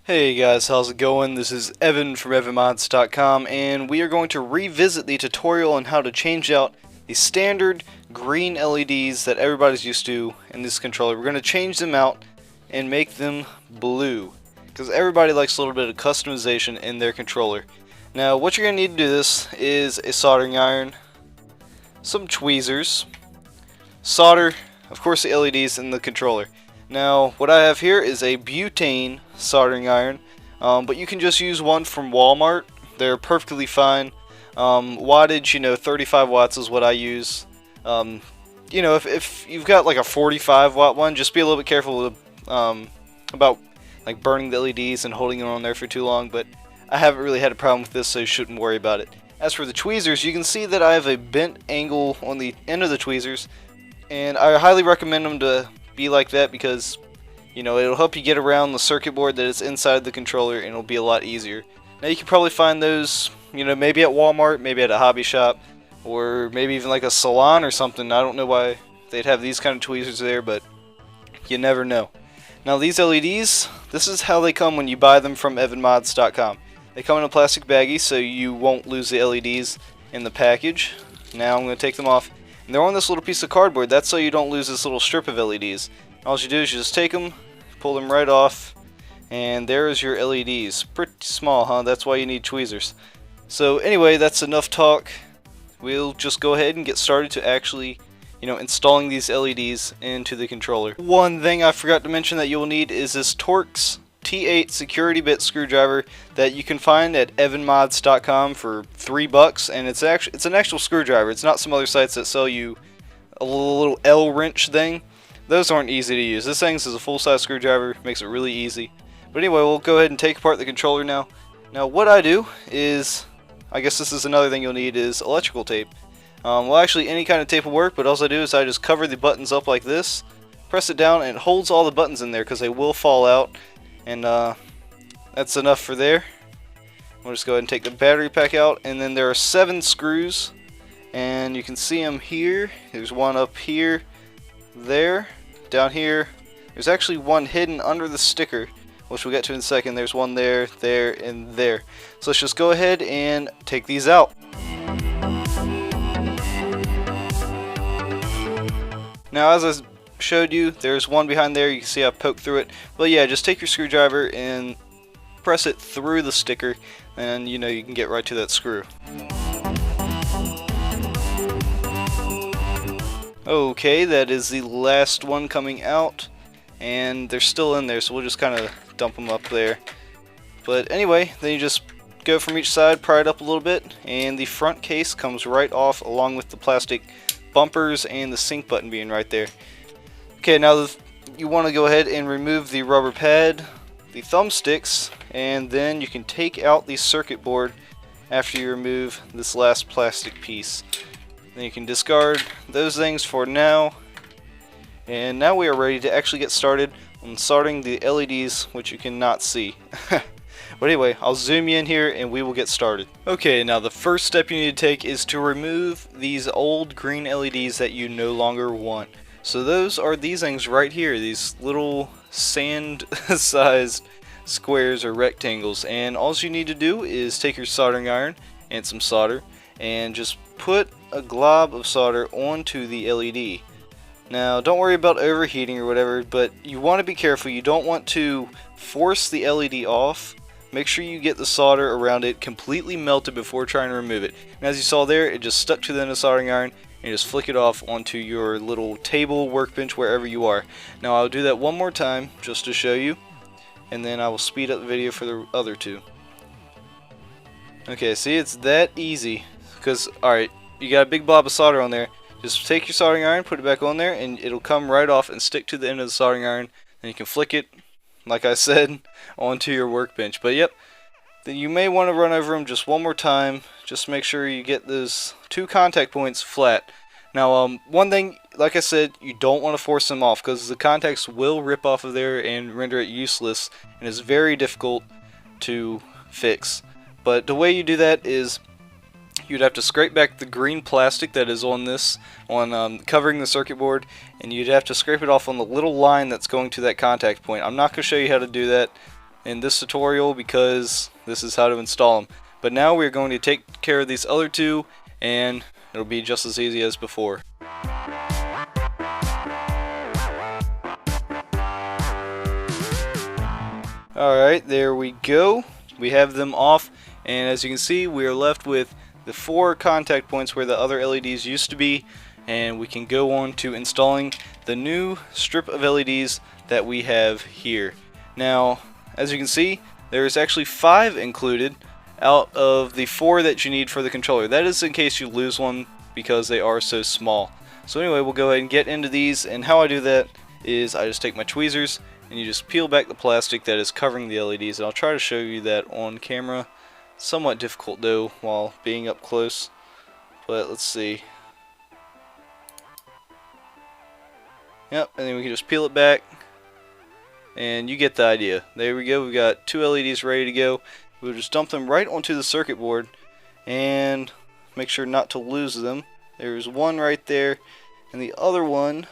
Hey guys, how's it going? This is Evan from EvanMods.com, and we are going to revisit the tutorial on how to change out the standard green LEDs that everybody's used to in this controller. We're going to change them out and make them blue, because everybody likes a little bit of customization in their controller. Now, what you're going to need to do this is a soldering iron, some tweezers, solder, of course the LEDs in the controller. Now, what I have here is a butane soldering iron, but you can just use one from Walmart. They're perfectly fine. Wattage, 35 watts is what I use. If you've got like a 45 watt one, just be a little bit careful about like burning the LEDs and holding them on there for too long, but I haven't really had a problem with this, so you shouldn't worry about it. As for the tweezers, you can see that I have a bent angle on the end of the tweezers, and I highly recommend them to be like that because it'll help you get around the circuit board that is inside the controller, and it'll be a lot easier. Now you can probably find those maybe at Walmart, maybe at a hobby shop, or maybe even like a salon or something. I don't know why they'd have these kind of tweezers there, but you never know. Now these LEDs, this is how they come when you buy them from EvanMods.com. They come in a plastic baggie so you won't lose the LEDs in the package. Now I'm going to take them off. And they're on this little piece of cardboard. That's so you don't lose this little strip of LEDs. All you do is you just take them, pull them right off, and there's your LEDs. Pretty small, huh? That's why you need tweezers. So anyway, that's enough talk. We'll just go ahead and get started to actually, installing these LEDs into the controller. One thing I forgot to mention that you'll need is this Torx T8 security bit screwdriver that you can find at evanmods.com for $3, and it's an actual screwdriver. It's not some other sites that sell you a little L wrench thing. Those aren't easy to use. This thing is a full-size screwdriver, makes it really easy. But anyway, we'll go ahead and take apart the controller now. Now what I do is, I guess this is another thing you'll need, is electrical tape. Well, actually any kind of tape will work, but all I do is I just cover the buttons up like this, press it down, and it holds all the buttons in there because they will fall out. And that's enough for there. We'll just go ahead and take the battery pack out, and then there are 7 screws, and you can see them here. There's one up here, there, down here. There's actually one hidden under the sticker, which we'll get to in a second. There's one there, there, and there. So let's just go ahead and take these out. Now, as I showed you, there's one behind there. You can see I poked through it, but yeah, just take your screwdriver and press it through the sticker, and you can get right to that screw. Okay, that is the last one coming out, and they're still in there, so we'll just kind of dump them up there. But anyway, then you just go from each side, pry it up a little bit, and the front case comes right off along with the plastic bumpers and the sync button being right there. Okay, now you want to go ahead and remove the rubber pad, the thumbsticks, and then you can take out the circuit board after you remove this last plastic piece. Then you can discard those things for now. And now we are ready to actually get started on soldering the LEDs, which you cannot see. But anyway, I'll zoom you in here and we will get started. Okay, now the first step you need to take is to remove these old green LEDs that you no longer want. So those are these things right here, these little sand-sized squares or rectangles, and all you need to do is take your soldering iron and some solder and just put a glob of solder onto the LED. Now don't worry about overheating or whatever, but you want to be careful. You don't want to force the LED off. Make sure you get the solder around it completely melted before trying to remove it. And as you saw there, it just stuck to the end of the soldering iron, and just flick it off onto your little table, workbench, wherever you are. Now I'll do that one more time just to show you, and then I will speed up the video for the other two. Okay, see, it's that easy. Because, alright, you got a big blob of solder on there. Just take your soldering iron, put it back on there, and it'll come right off and stick to the end of the soldering iron. And you can flick it, like I said, onto your workbench. But yep, then you may want to run over them just one more time. Just make sure you get those 2 contact points flat. Now, one thing, like I said, you don't want to force them off because the contacts will rip off of there and render it useless, and it's very difficult to fix. But the way you do that is you'd have to scrape back the green plastic that is on this, covering the circuit board, and you'd have to scrape it off on the little line that's going to that contact point. I'm not going to show you how to do that. in this tutorial because this is how to install them. But now we're going to take care of these other two, and it'll be just as easy as before. Alright, there we go. We have them off, and as you can see, we are left with the 4 contact points where the other LEDs used to be, and we can go on to installing the new strip of LEDs that we have here. Now, as you can see, there's actually 5 included out of the 4 that you need for the controller. That is in case you lose one because they are so small. So anyway, we'll go ahead and get into these, and how I do that is I just take my tweezers and you just peel back the plastic that is covering the LEDs, and I'll try to show you that on camera. Somewhat difficult though while being up close, but let's see. Yep, and then we can just peel it back, and you get the idea. There we go, we've got 2 LEDs ready to go. We'll just dump them right onto the circuit board and make sure not to lose them. There's one right there, and the other one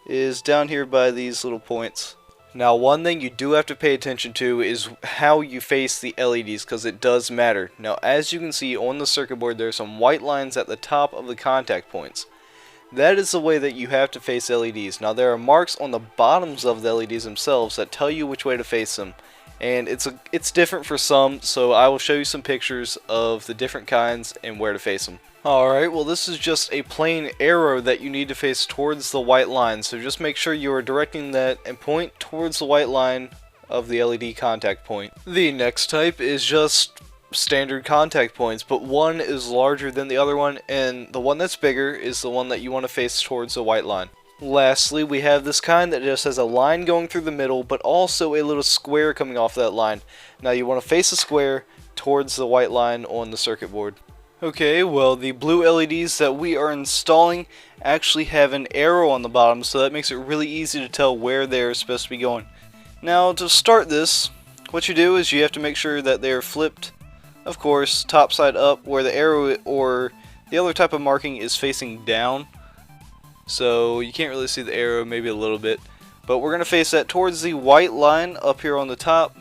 is down here by these little points. Now, one thing you do have to pay attention to is how you face the LEDs, because it does matter. Now, as you can see on the circuit board, there are some white lines at the top of the contact points. That is the way that you have to face LEDs. Now, there are marks on the bottoms of the LEDs themselves that tell you which way to face them, and it's different for some, so I will show you some pictures of the different kinds and where to face them. Alright, well, this is just a plain arrow that you need to face towards the white line, so just make sure you are directing that and point towards the white line of the LED contact point. The next type is just standard contact points, but one is larger than the other one, and the one that's bigger is the one that you want to face towards the white line. Lastly, we have this kind that just has a line going through the middle, but also a little square coming off that line. Now you want to face the square towards the white line on the circuit board. Okay, well, the blue LEDs that we are installing actually have an arrow on the bottom, so that makes it really easy to tell where they're supposed to be going. Now, to start this, what you do is you have to make sure that they're flipped, of course, top side up, where the arrow or the other type of marking is facing down. So you can't really see the arrow, maybe a little bit, but we're going to face that towards the white line up here on the top.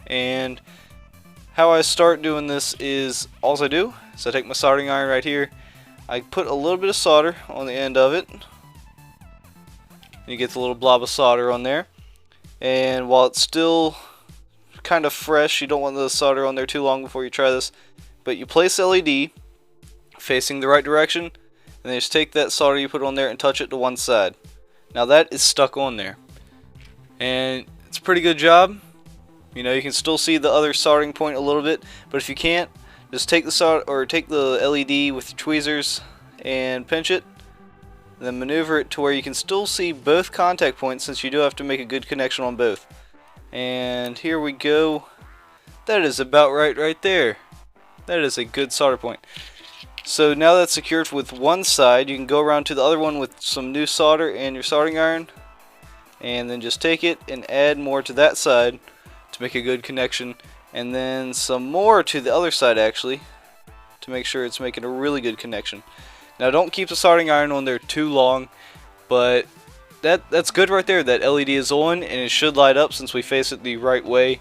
And how I start doing this is, all I do is I take my soldering iron right here, I put a little bit of solder on the end of it, you get the little blob of solder on there, and while it's still kind of fresh, you don't want the solder on there too long before you try this, but you place the LED facing the right direction, and then just take that solder you put on there and touch it to one side. Now that is stuck on there, and it's a pretty good job. You know, you can still see the other soldering point a little bit, but if you can't, just take the solder or take the LED with your tweezers and pinch it, then maneuver it to where you can still see both contact points, since you do have to make a good connection on both. And here we go. That is about right there. That is a good solder point. So now that's secured with one side, you can go around to the other one with some new solder and your soldering iron, and then just take it and add more to that side to make a good connection, and then some more to the other side actually to make sure it's making a really good connection. Now don't keep the soldering iron on there too long, but that's good right there. That LED is on and it should light up since we face it the right way,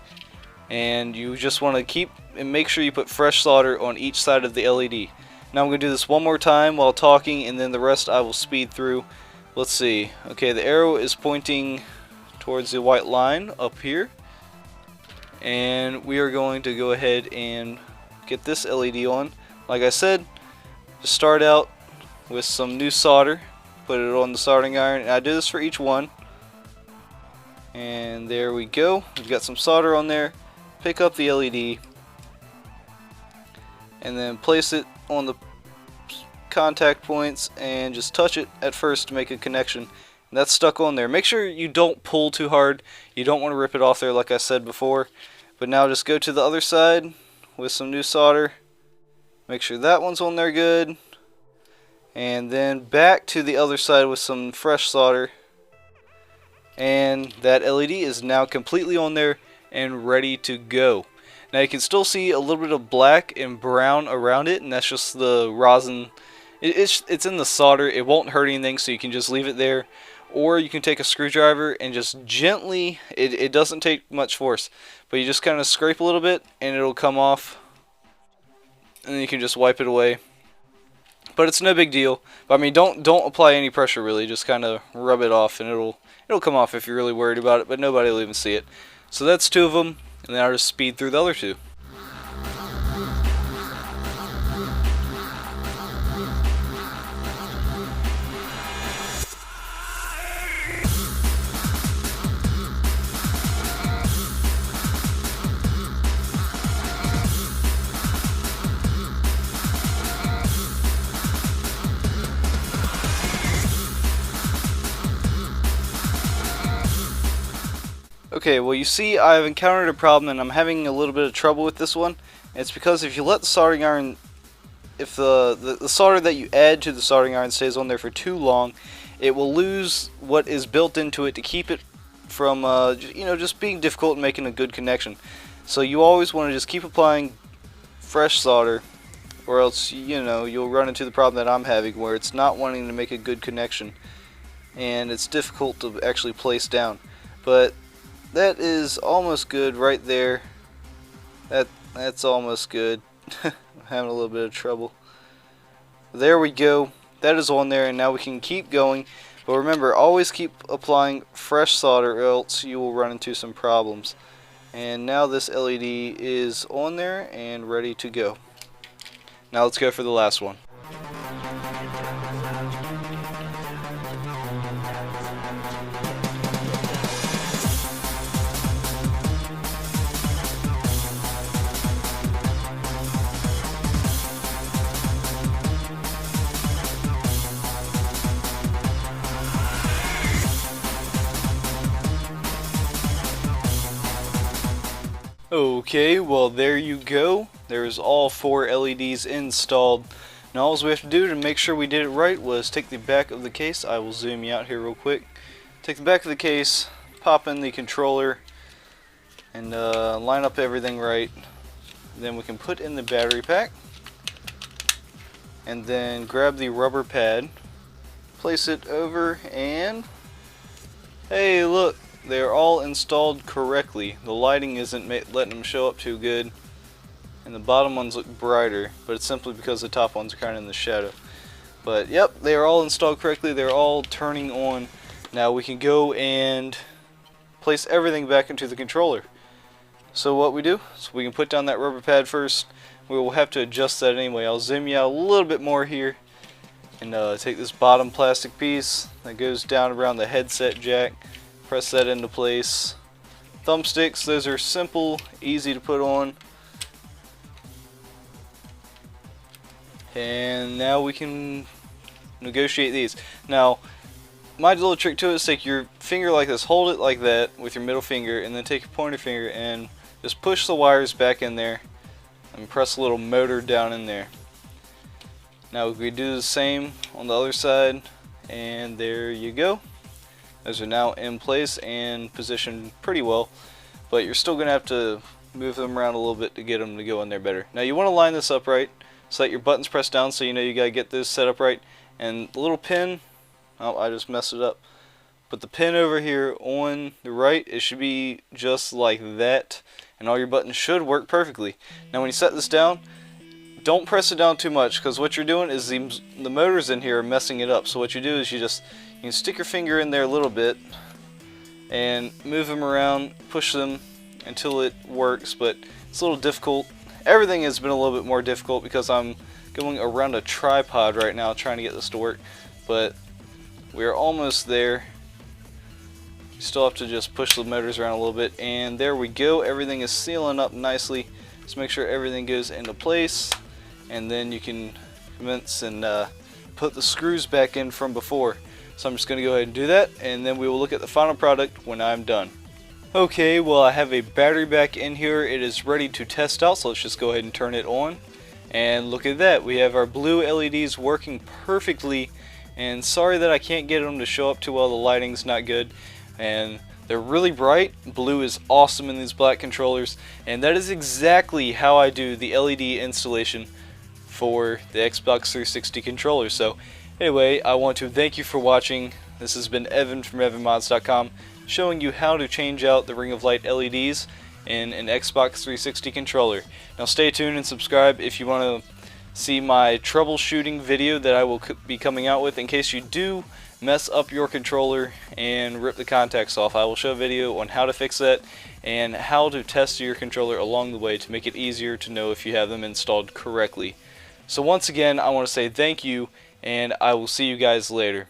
and you just want to keep and make sure you put fresh solder on each side of the LED. Now I'm going to do this one more time while talking, and then the rest I will speed through. Let's see. Okay, the arrow is pointing towards the white line up here, and we are going to go ahead and get this LED on. Like I said, just start out with some new solder, put it on the soldering iron, and I do this for each one. And there we go. We've got some solder on there. Pick up the LED and then place it on the contact points and just touch it at first to make a connection. And that's stuck on there. Make sure you don't pull too hard. You don't want to rip it off there like I said before. But now just go to the other side with some new solder. Make sure that one's on there good. And then back to the other side with some fresh solder. And that LED is now completely on there and ready to go. Now you can still see a little bit of black and brown around it, and that's just the rosin. It's in the solder. It won't hurt anything, so you can just leave it there. or you can take a screwdriver and just gently, it doesn't take much force, but you just kind of scrape a little bit and it'll come off, and then you can just wipe it away. But it's no big deal. But, I mean, don't apply any pressure really. Just kind of rub it off, and it'll come off if you're really worried about it. But nobody will even see it. So that's 2 of them, and then I'll just speed through the other 2. Okay, well, you see I've encountered a problem and I'm having a little bit of trouble with this one. It's because if you let the soldering iron, if the solder that you add to the soldering iron stays on there for too long, it will lose what is built into it to keep it from just being difficult and making a good connection. So you always want to just keep applying fresh solder, or else you'll run into the problem that I'm having, where it's not wanting to make a good connection and it's difficult to actually place down. But that is almost good right there. That's almost good. I'm having a little bit of trouble. There we go. That is on there, and now we can keep going. But remember, always keep applying fresh solder, or else you will run into some problems. And now this LED is on there and ready to go. Now let's go for the last one. Okay, well, there you go. There's all 4 LEDs installed. Now all we have to do to make sure we did it right was take the back of the case. I will zoom you out here real quick. Take the back of the case, pop in the controller, and line up everything right. Then we can put in the battery pack, and then grab the rubber pad, place it over, and hey, look! They're all installed correctly. The lighting isn't letting them show up too good, and the bottom ones look brighter, but it's simply because the top ones are kind of in the shadow. But yep, they are all installed correctly. They're all turning on. Now we can go and place everything back into the controller. So what we do is we can put down that rubber pad first. We will have to adjust that anyway. I'll zoom you out a little bit more here, and take this bottom plastic piece that goes down around the headset jack. Press that into place. Thumbsticks, those are simple, easy to put on. And now we can negotiate these. Now, my little trick to it is take your finger like this, hold it like that with your middle finger, and then take your pointer finger and just push the wires back in there and press a little motor down in there. Now we do the same on the other side, and there you go. Those are now in place and positioned pretty well, but you're still going to have to move them around a little bit to get them to go in there better. Now you want to line this up right so that your button's pressed down, so you know you got to get this set up right. And the little pin, oh, I just messed it up, but the pin over here on the right, it should be just like that, and all your buttons should work perfectly. Now when you set this down, don't press it down too much, because what you're doing is the motors in here are messing it up. So what you do is you can stick your finger in there a little bit and move them around, push them until it works, but it's a little difficult. Everything has been a little bit more difficult because I'm going around a tripod right now trying to get this to work, but we're almost there. You still have to just push the motors around a little bit, and there we go. Everything is sealing up nicely. Just make sure everything goes into place, and then you can commence and put the screws back in from before. So I'm just going to go ahead and do that, and then we will look at the final product when I'm done. Okay, well, I have a battery back in here. It is ready to test out, so let's just go ahead and turn it on. And look at that, we have our blue LEDs working perfectly, and sorry that I can't get them to show up too well. The lighting's not good, and they're really bright. Blue is awesome in these black controllers, and that is exactly how I do the LED installation for the Xbox 360 controller. So anyway, I want to thank you for watching. This has been Evan from EvanMods.com showing you how to change out the ring of light LEDs in an Xbox 360 controller. Now stay tuned and subscribe if you want to see my troubleshooting video that I will be coming out with in case you do mess up your controller and rip the contacts off. I will show a video on how to fix that and how to test your controller along the way to make it easier to know if you have them installed correctly. So once again, I want to say thank you, and I will see you guys later.